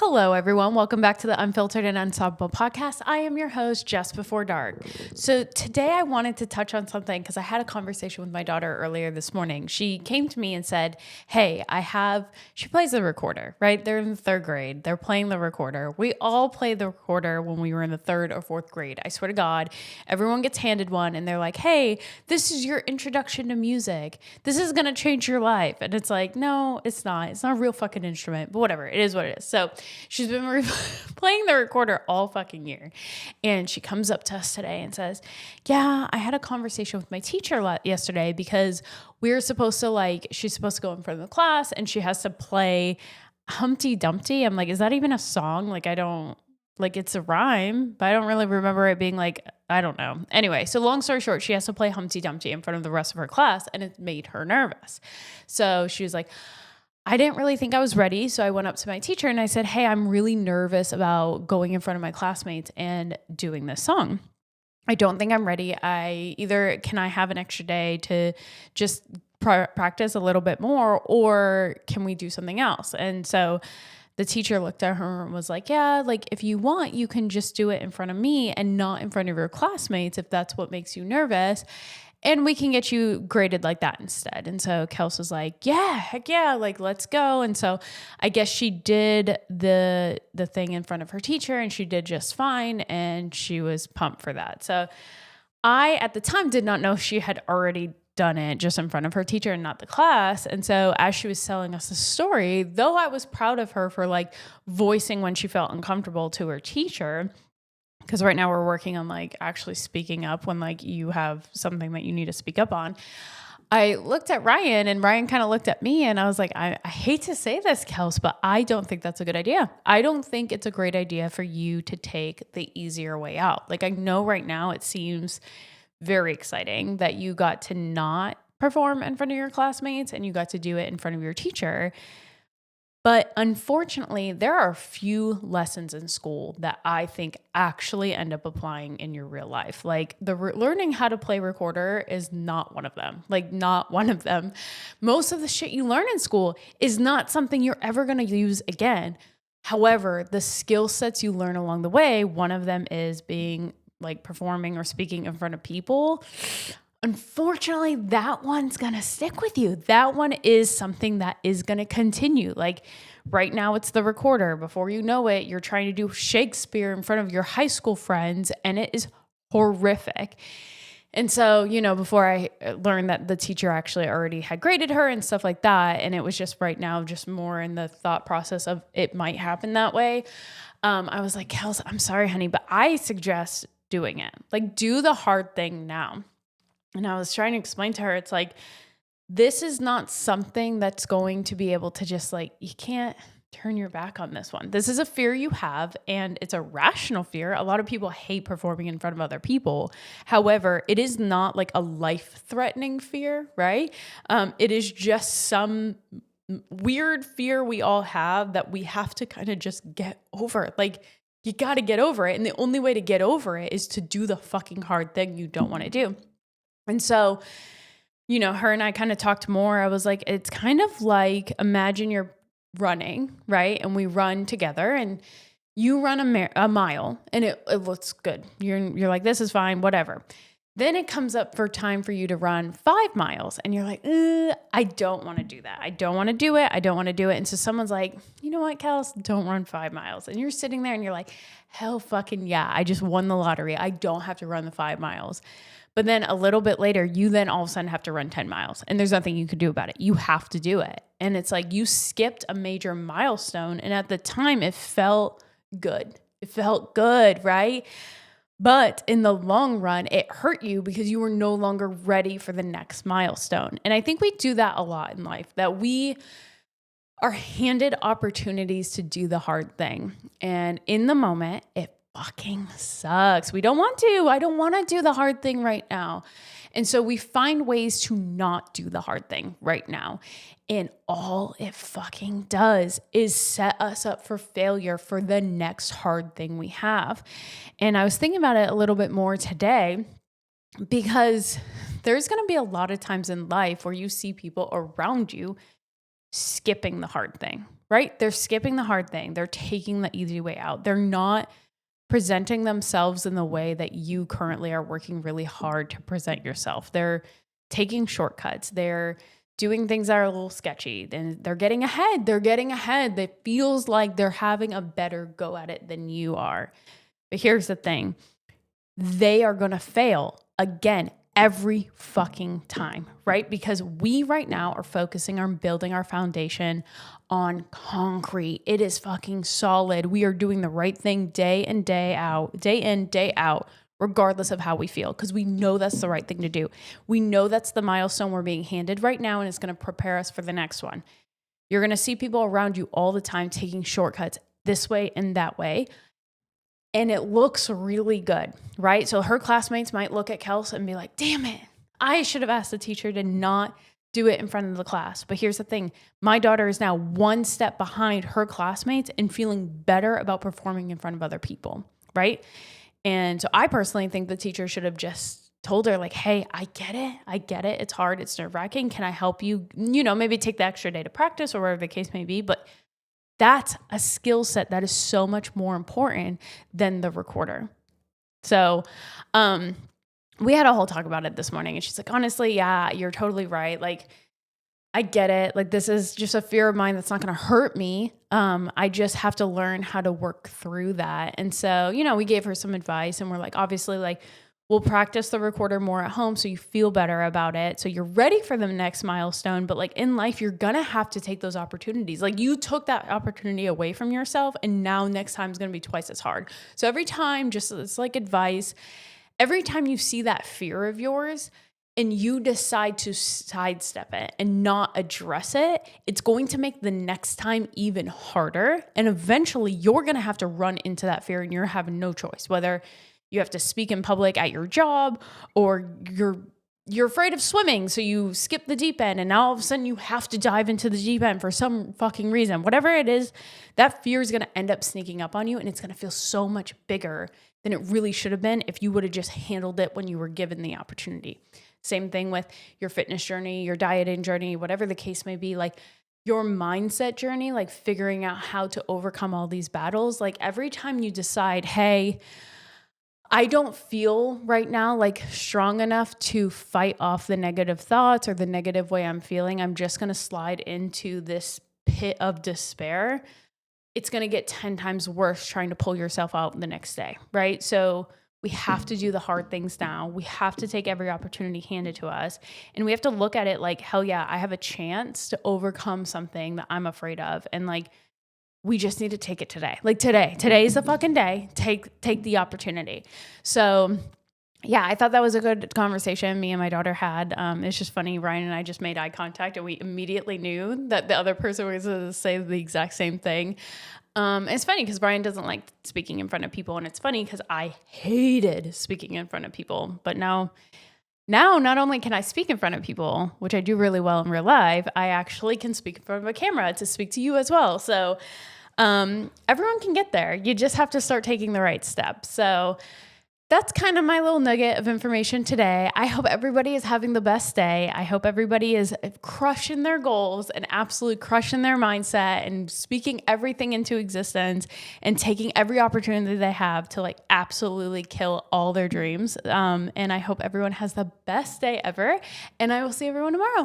Hello, everyone. Welcome back to the Unfiltered and Unstoppable podcast. I am your host, Just Before Dark. So today I wanted to touch on something because I had a conversation with my daughter earlier this morning. She came to me and said, hey, she plays the recorder, right? They're in the third grade. They're playing the recorder. We all played the recorder when we were in the third or fourth grade. I swear to God, everyone gets handed one and they're like, hey, this is your introduction to music. This is going to change your life. And it's like, no, it's not. It's not a real fucking instrument, but whatever. It is what it is. So she's been playing the recorder all fucking year. And she comes up to us today and says, yeah, I had a conversation with my teacher yesterday because she's supposed to go in front of the class and she has to play Humpty Dumpty. I'm like, is that even a song? It's a rhyme, but I don't really remember it being I don't know. Anyway, so long story short, she has to play Humpty Dumpty in front of the rest of her class and it made her nervous. So she was like, I didn't really think I was ready. So I went up to my teacher and I said, hey, I'm really nervous about going in front of my classmates and doing this song. I don't think I'm ready. Can I have an extra day to just practice a little bit more, or can we do something else? And so the teacher looked at her and was like, yeah, if you want, you can just do it in front of me and not in front of your classmates if that's what makes you nervous. And we can get you graded like that instead. And so Kels was like, yeah, heck yeah, let's go. And so I guess she did the thing in front of her teacher and she did just fine. And she was pumped for that. So I, at the time, did not know she had already done it just in front of her teacher and not the class. And so as she was telling us the story, though I was proud of her for voicing when she felt uncomfortable to her teacher, because right now we're working on actually speaking up when you have something that you need to speak up on. I looked at Ryan and Ryan kind of looked at me and I was like, I hate to say this, Kels, but I don't think that's a good idea. I don't think it's a great idea for you to take the easier way out. I know right now it seems very exciting that you got to not perform in front of your classmates and you got to do it in front of your teacher. But unfortunately, there are a few lessons in school that I think actually end up applying in your real life. Learning how to play recorder is not one of them. Not one of them. Most of the shit you learn in school is not something you're ever going to use again. However, the skill sets you learn along the way, one of them is being performing or speaking in front of people. Unfortunately, that one's going to stick with you. That one is something that is going to continue. Right now, it's the recorder. Before you know it, you're trying to do Shakespeare in front of your high school friends, and it is horrific. And so, before I learned that the teacher actually already had graded her and stuff like that, and it was just right now, just more in the thought process of it might happen that way. I was like, Kels, I'm sorry, honey, but I suggest doing it. Do the hard thing now. And I was trying to explain to her, it's this is not something that's going to be able to just you can't turn your back on this one. This is a fear you have, and it's a rational fear. A lot of people hate performing in front of other people. However, it is not a life-threatening fear, right? It is just some weird fear we all have that we have to kind of just get over. You got to get over it. And the only way to get over it is to do the fucking hard thing you don't want to do. And so, her and I kind of talked more. I was like, it's kind of imagine you're running, right? And we run together and you run a mile and it looks good. You're like, this is fine, whatever. Then it comes up for time for you to run 5 miles and you're like, I don't want to do that. I don't want to do it. I don't want to do it. And so someone's like, you know what, Kels, don't run 5 miles. And you're sitting there and you're like, hell fucking yeah, I just won the lottery. I don't have to run the 5 miles. But then a little bit later, you then all of a sudden have to run 10 miles and there's nothing you can do about it. You have to do it. And it's you skipped a major milestone. And at the time it felt good. It felt good, right? But in the long run, it hurt you because you were no longer ready for the next milestone. And I think we do that a lot in life, that we are handed opportunities to do the hard thing. And in the moment, it fucking sucks. We don't want to. I don't want to do the hard thing right now. And so we find ways to not do the hard thing right now. And all it fucking does is set us up for failure for the next hard thing we have. And I was thinking about it a little bit more today because there's going to be a lot of times in life where you see people around you skipping the hard thing, right? They're skipping the hard thing. They're taking the easy way out. They're not presenting themselves in the way that you currently are working really hard to present yourself. They're taking shortcuts. They're doing things that are a little sketchy. And they're getting ahead. It feels like they're having a better go at it than you are. But here's the thing. They are going to fail again every fucking time, right? Because we right now are focusing on building our foundation on concrete. It is fucking solid. We are doing the right thing day in, day out, regardless of how we feel, because we know that's the right thing to do. We know that's the milestone we're being handed right now, and it's going to prepare us for the next one. You're going to see people around you all the time taking shortcuts this way and that way. And it looks really good, right? So her classmates might look at Kels and be like, damn it, I should have asked the teacher to not do it in front of the class. But here's the thing. My daughter is now one step behind her classmates and feeling better about performing in front of other people, right? And so I personally think the teacher should have just told her like, hey, I get it. It's hard. It's nerve-wracking. Can I help you? Maybe take the extra day to practice or whatever the case may be. But that's a skill set that is so much more important than the recorder. So we had a whole talk about it this morning, and she's like, honestly, yeah, you're totally right. Like, I get it. Like, this is just a fear of mine that's not going to hurt me. I just have to learn how to work through that. And so, we gave her some advice, and we're like, obviously, like, we'll practice the recorder more at home so you feel better about it. So you're ready for the next milestone. But like in life, you're going to have to take those opportunities. Like you took that opportunity away from yourself, and now next time is going to be twice as hard. So every time, just it's like advice, every time you see that fear of yours and you decide to sidestep it and not address it, it's going to make the next time even harder. And eventually you're going to have to run into that fear, and you're having no choice, whether you have to speak in public at your job, or you're afraid of swimming, so you skip the deep end, and now all of a sudden you have to dive into the deep end for some fucking reason. Whatever it is, that fear is going to end up sneaking up on you, and it's going to feel so much bigger than it really should have been if you would have just handled it when you were given the opportunity. Same thing with your fitness journey, your dieting journey, whatever the case may be, like your mindset journey, like figuring out how to overcome all these battles. Like every time you decide, hey, I don't feel right now like strong enough to fight off the negative thoughts or the negative way I'm feeling, I'm just going to slide into this pit of despair. It's going to get 10 times worse trying to pull yourself out the next day, right? So we have to do the hard things now. We have to take every opportunity handed to us. And we have to look at it like, hell yeah, I have a chance to overcome something that I'm afraid of. And like, we just need to take it today. Like today is the fucking day. Take the opportunity. So yeah, I thought that was a good conversation me and my daughter had. It's just funny. Ryan and I just made eye contact, and we immediately knew that the other person was going to say the exact same thing. It's funny because Brian doesn't like speaking in front of people. And it's funny because I hated speaking in front of people. But now not only can I speak in front of people, which I do really well in real life, I actually can speak in front of a camera to speak to you as well. So everyone can get there. You just have to start taking the right steps. So that's kind of my little nugget of information today. I hope everybody is having the best day. I hope everybody is crushing their goals and absolutely crushing their mindset and speaking everything into existence and taking every opportunity they have to like absolutely kill all their dreams. And I hope everyone has the best day ever. And I will see everyone tomorrow.